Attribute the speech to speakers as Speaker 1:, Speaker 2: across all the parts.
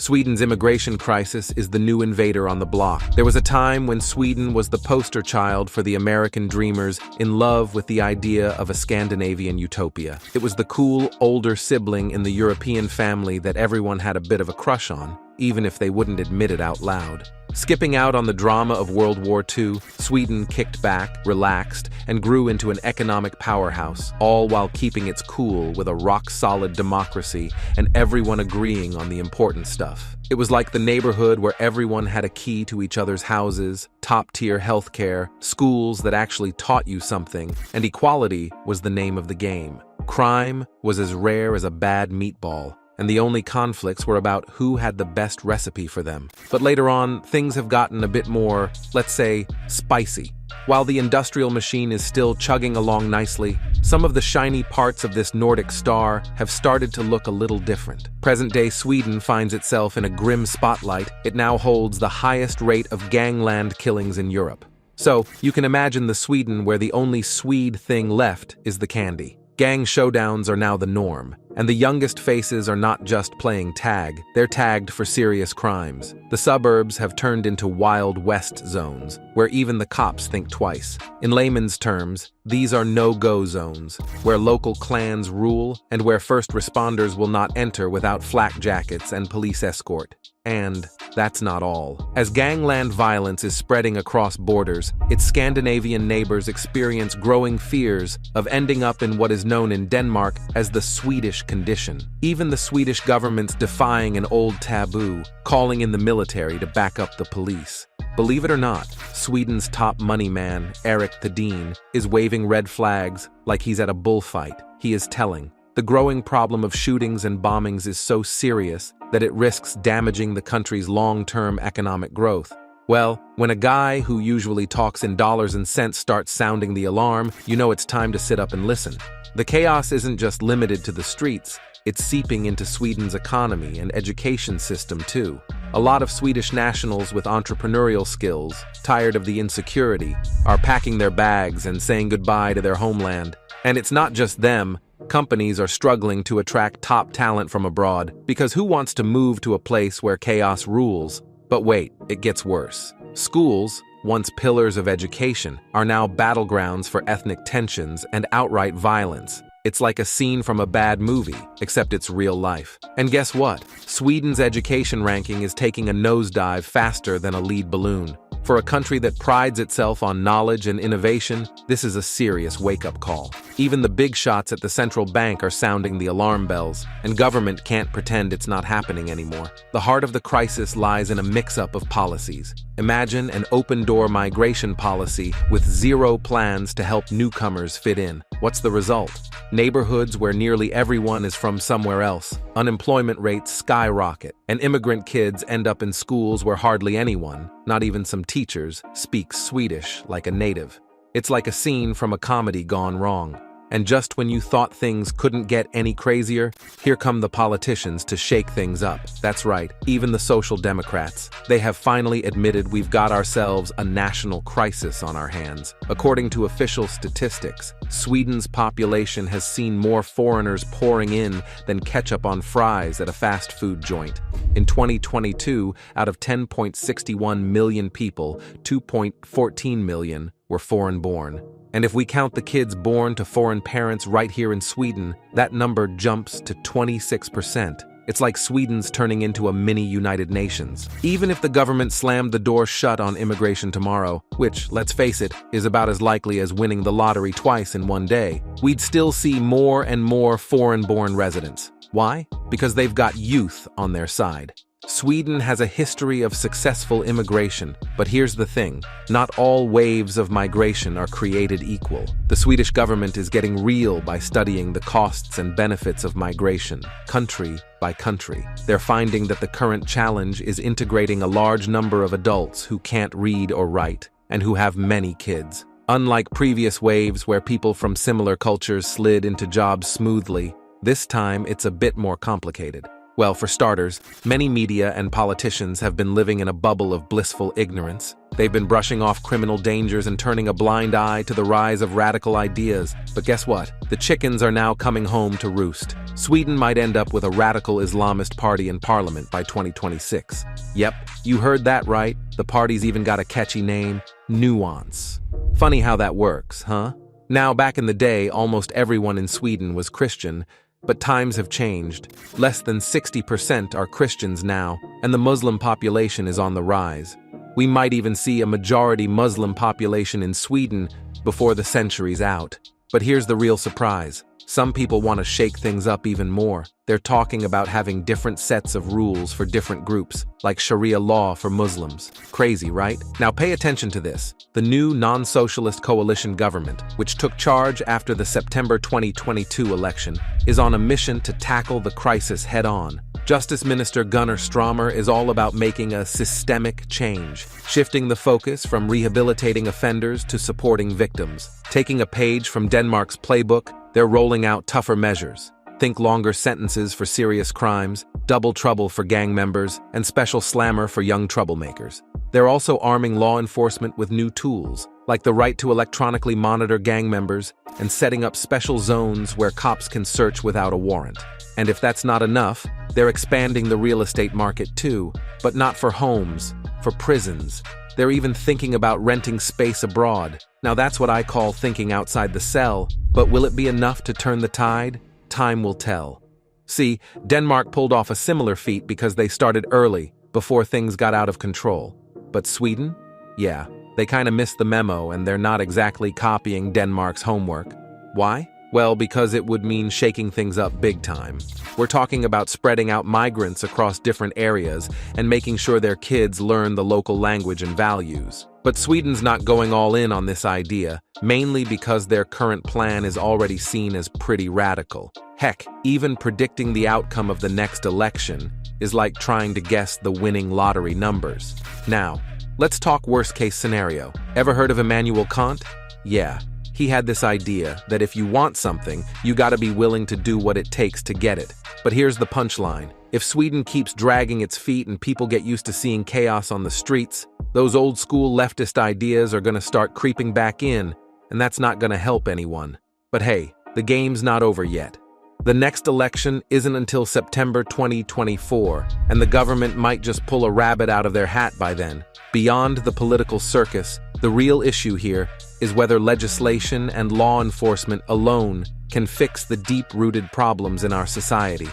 Speaker 1: Sweden's immigration crisis is the new invader on the block. There was a time when Sweden was the poster child for the American dreamers in love with the idea of a Scandinavian utopia. It was the cool, older sibling in the European family that everyone had a bit of a crush on, even if they wouldn't admit it out loud. Skipping out on the drama of World War II, Sweden kicked back, relaxed, and grew into an economic powerhouse, all while keeping its cool with a rock-solid democracy and everyone agreeing on the important stuff. It was like the neighborhood where everyone had a key to each other's houses, top-tier healthcare, schools that actually taught you something, and equality was the name of the game. Crime was as rare as a bad meatball, and the only conflicts were about who had the best recipe for them. But later on, things have gotten a bit more, let's say, spicy. While the industrial machine is still chugging along nicely, some of the shiny parts of this Nordic star have started to look a little different. Present-day Sweden finds itself in a grim spotlight. It now holds the highest rate of gangland killings in Europe. So, you can imagine the Sweden where the only Swede thing left is the candy. Gang showdowns are now the norm, and the youngest faces are not just playing tag, they're tagged for serious crimes. The suburbs have turned into Wild West zones, where even the cops think twice. In layman's terms, these are no-go zones, where local clans rule and where first responders will not enter without flak jackets and police escort. And that's not all. As gangland violence is spreading across borders, its Scandinavian neighbors experience growing fears of ending up in what is known in Denmark as the Swedish condition. Even the Swedish government's defying an old taboo, calling in the military to back up the police. Believe it or not, Sweden's top money man, Erik Thedéen, is waving red flags like he's at a bullfight. He is telling, the growing problem of shootings and bombings is so serious that it risks damaging the country's long-term economic growth. Well, when a guy who usually talks in dollars and cents starts sounding the alarm, you know it's time to sit up and listen. The chaos isn't just limited to the streets, it's seeping into Sweden's economy and education system too. A lot of Swedish nationals with entrepreneurial skills, tired of the insecurity, are packing their bags and saying goodbye to their homeland. And it's not just them. Companies are struggling to attract top talent from abroad, because who wants to move to a place where chaos rules? But wait, it gets worse. Schools, once pillars of education, are now battlegrounds for ethnic tensions and outright violence. It's like a scene from a bad movie, except it's real life. And guess what? Sweden's education ranking is taking a nosedive faster than a lead balloon. For a country that prides itself on knowledge and innovation, this is a serious wake-up call. Even the big shots at the central bank are sounding the alarm bells, and government can't pretend it's not happening anymore. The heart of the crisis lies in a mix-up of policies. Imagine an open-door migration policy with zero plans to help newcomers fit in. What's the result? Neighborhoods where nearly everyone is from somewhere else. Unemployment rates skyrocket, and immigrant kids end up in schools where hardly anyone, not even some teachers, speaks Swedish like a native. It's like a scene from a comedy gone wrong. And just when you thought things couldn't get any crazier, here come the politicians to shake things up. That's right, even the Social Democrats. They have finally admitted we've got ourselves a national crisis on our hands. According to official statistics, Sweden's population has seen more foreigners pouring in than ketchup on fries at a fast food joint. In 2022, out of 10.61 million people, 2.14 million were foreign-born. And if we count the kids born to foreign parents right here in Sweden, that number jumps to 26%. It's like Sweden's turning into a mini United Nations. Even if the government slammed the door shut on immigration tomorrow, which, let's face it, is about as likely as winning the lottery twice in one day, we'd still see more and more foreign-born residents. Why? Because they've got youth on their side. Sweden has a history of successful immigration, but here's the thing, not all waves of migration are created equal. The Swedish government is getting real by studying the costs and benefits of migration, country by country. They're finding that the current challenge is integrating a large number of adults who can't read or write, and who have many kids. Unlike previous waves where people from similar cultures slid into jobs smoothly, this time it's a bit more complicated. Well, for starters, many media and politicians have been living in a bubble of blissful ignorance. They've been brushing off criminal dangers and turning a blind eye to the rise of radical ideas. But guess what? The chickens are now coming home to roost. Sweden might end up with a radical Islamist party in parliament by 2026. Yep, you heard that right. The party's even got a catchy name, Nuance. Funny how that works, huh? Now, back in the day, almost everyone in Sweden was Christian, but times have changed. Less than 60% are Christians now, and the Muslim population is on the rise. We might even see a majority Muslim population in Sweden before the century's out. But here's the real surprise. Some people want to shake things up even more. They're talking about having different sets of rules for different groups, like Sharia law for Muslims. Crazy, right? Now pay attention to this. The new non-socialist coalition government, which took charge after the September 2022 election, is on a mission to tackle the crisis head-on. Justice Minister Gunnar Strömmer is all about making a systemic change, shifting the focus from rehabilitating offenders to supporting victims. Taking a page from Denmark's playbook, they're rolling out tougher measures. Think longer sentences for serious crimes, double trouble for gang members, and special slammer for young troublemakers. They're also arming law enforcement with new tools, like the right to electronically monitor gang members and setting up special zones where cops can search without a warrant. And if that's not enough, they're expanding the real estate market too, but not for homes, for prisons. They're even thinking about renting space abroad. Now that's what I call thinking outside the cell, but will it be enough to turn the tide? Time will tell. See, Denmark pulled off a similar feat because they started early, before things got out of control. But Sweden? Yeah, they kind of missed the memo and they're not exactly copying Denmark's homework. Why? Well, because it would mean shaking things up big time. We're talking about spreading out migrants across different areas and making sure their kids learn the local language and values. But Sweden's not going all in on this idea, mainly because their current plan is already seen as pretty radical. Heck, even predicting the outcome of the next election is like trying to guess the winning lottery numbers. Now, let's talk worst-case scenario. Ever heard of Immanuel Kant? Yeah. He had this idea that if you want something, you gotta be willing to do what it takes to get it. But here's the punchline. If Sweden keeps dragging its feet and people get used to seeing chaos on the streets, those old-school leftist ideas are gonna start creeping back in, and that's not gonna help anyone. But hey, the game's not over yet. The next election isn't until September 2024, and the government might just pull a rabbit out of their hat by then. Beyond the political circus, the real issue here is whether legislation and law enforcement alone can fix the deep-rooted problems in our society.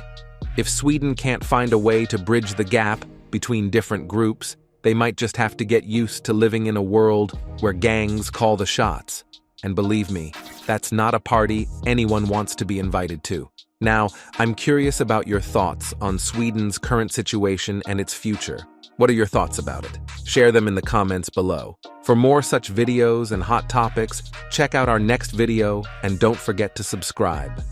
Speaker 1: If Sweden can't find a way to bridge the gap between different groups, they might just have to get used to living in a world where gangs call the shots. And believe me, that's not a party anyone wants to be invited to. Now, I'm curious about your thoughts on Sweden's current situation and its future. What are your thoughts about it? Share them in the comments below. For more such videos and hot topics, check out our next video and don't forget to subscribe.